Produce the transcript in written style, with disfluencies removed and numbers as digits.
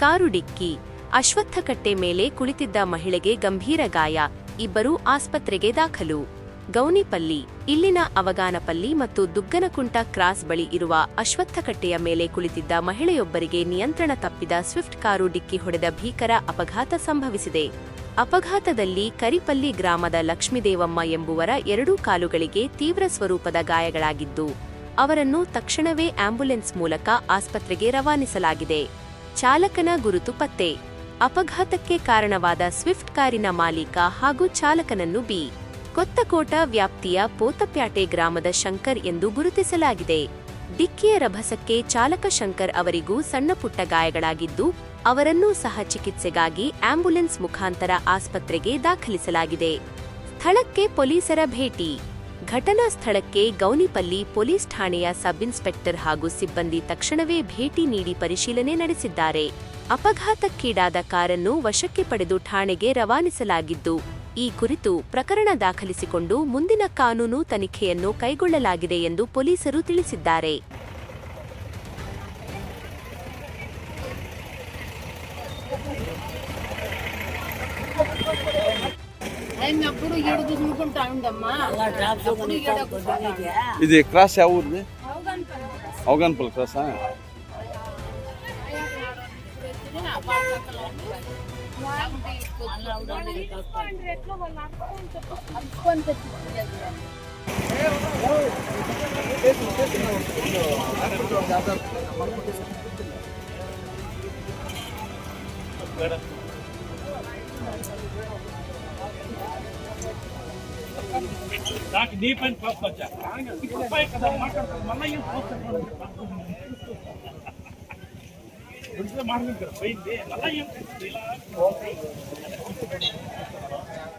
Car ಡಿಕ್ಕಿ. ಅಶ್ವತ್ಥಕಟ್ಟೆ ಮೇಲೆ ಕುಳಿತಿದ್ದ ಮಹಿಳೆಗೆ ಗಂಭೀರ ಗಾಯ, ಇಬ್ಬರೂ ಆಸ್ಪತ್ರೆಗೆ ದಾಖಲು. ಗೌನಿಪಲ್ಲಿ. ಇಲ್ಲಿನ ಅವಗಾನಪಲ್ಲಿ ಮತ್ತು ದುಗ್ಗನಕುಂಟ ಕ್ರಾಸ್ ಬಳಿ ಇರುವ ಅಶ್ವತ್ಥಕಟ್ಟೆಯ ಮೇಲೆ ಕುಳಿತಿದ್ದ ಮಹಿಳೆಯೊಬ್ಬರಿಗೆ ನಿಯಂತ್ರಣ ತಪ್ಪಿದ ಸ್ವಿಫ್ಟ್ ಕಾರು ಡಿಕ್ಕಿ ಹೊಡೆದ ಭೀಕರ ಅಪಘಾತ ಸಂಭವಿಸಿದೆ. ಅಪಘಾತದಲ್ಲಿ ಕರಿಪಲ್ಲಿ ಗ್ರಾಮದ ಲಕ್ಷ್ಮೀದೇವಮ್ಮ ಎಂಬುವರ ಎರಡೂ ಕಾಲುಗಳಿಗೆ ತೀವ್ರ ಸ್ವರೂಪದ ಗಾಯಗಳಾಗಿದ್ದು, ಅವರನ್ನು ತಕ್ಷಣವೇ ಆಂಬ್ಯುಲೆನ್ಸ್ ಮೂಲಕ ಆಸ್ಪತ್ರೆಗೆ ರವಾನಿಸಲಾಗಿದೆ. ಚಾಲಕನ ಗುರುತು ಪತ್ತೆ. ಅಪಘಾತಕ್ಕೆ ಕಾರಣವಾದ ಸ್ವಿಫ್ಟ್ ಕಾರಿನ ಮಾಲೀಕ ಹಾಗೂ ಚಾಲಕನನ್ನು ಬಿ. ಕೊತ್ತಕೋಟ ವ್ಯಾಪ್ತಿಯ ಪೋತಪ್ಯಾಟೆ ಗ್ರಾಮದ ಶಂಕರ್ ಎಂದು ಗುರುತಿಸಲಾಗಿದೆ. ಡಿಕ್ಕಿಯ ರಭಸಕ್ಕೆ ಚಾಲಕ ಶಂಕರ್ ಅವರಿಗೂ ಸಣ್ಣಪುಟ್ಟ ಗಾಯಗಳಾಗಿದ್ದು, ಅವರನ್ನೂ ಸಹ ಚಿಕಿತ್ಸೆಗಾಗಿ ಆಂಬ್ಯುಲೆನ್ಸ್ ಮುಖಾಂತರ ಆಸ್ಪತ್ರೆಗೆ ದಾಖಲಿಸಲಾಗಿದೆ. ಸ್ಥಳಕ್ಕೆ ಪೊಲೀಸರ ಭೇಟಿ. ಘಟನಾ ಸ್ಥಳಕ್ಕೆ ಗೌನಿಪಲ್ಲಿ ಪೊಲೀಸ್ ಠಾಣೆಯ ಸಬ್ ಇನ್ಸ್ಪೆಕ್ಟರ್ ಹಾಗೂ ಸಿಬ್ಬಂದಿ ತಕ್ಷಣವೇ ಭೇಟಿ ನೀಡಿ ಪರಿಶೀಲನೆ ನಡೆಸಿದ್ದಾರೆ. ಅಪಘಾತಕ್ಕೀಡಾದ ಕಾರನ್ನು ವಶಕ್ಕೆ ಪಡೆದು ಠಾಣೆಗೆ ರವಾನಿಸಲಾಗಿದ್ದು, ಈ ಕುರಿತು ಪ್ರಕರಣ ದಾಖಲಿಸಿಕೊಂಡು ಮುಂದಿನ ಕಾನೂನು ತನಿಖೆಯನ್ನು ಕೈಗೊಳ್ಳಲಾಗಿದೆ ಎಂದು ಪೊಲೀಸರು ತಿಳಿಸಿದ್ದಾರೆ. ఇది క్రాస్ ಯಾವ ಊರಿದೆ? ಅವಗಾನಪಲ್ಲಿ ಕ್ರಾಸಾ? నాకు నీ పని పోస్కొచ్చా కదా మాట్లాడుతుంది మళ్ళీ ఏం పోస్తాను మాట్లాడుతుంది పోయింది మళ్ళీ ఏం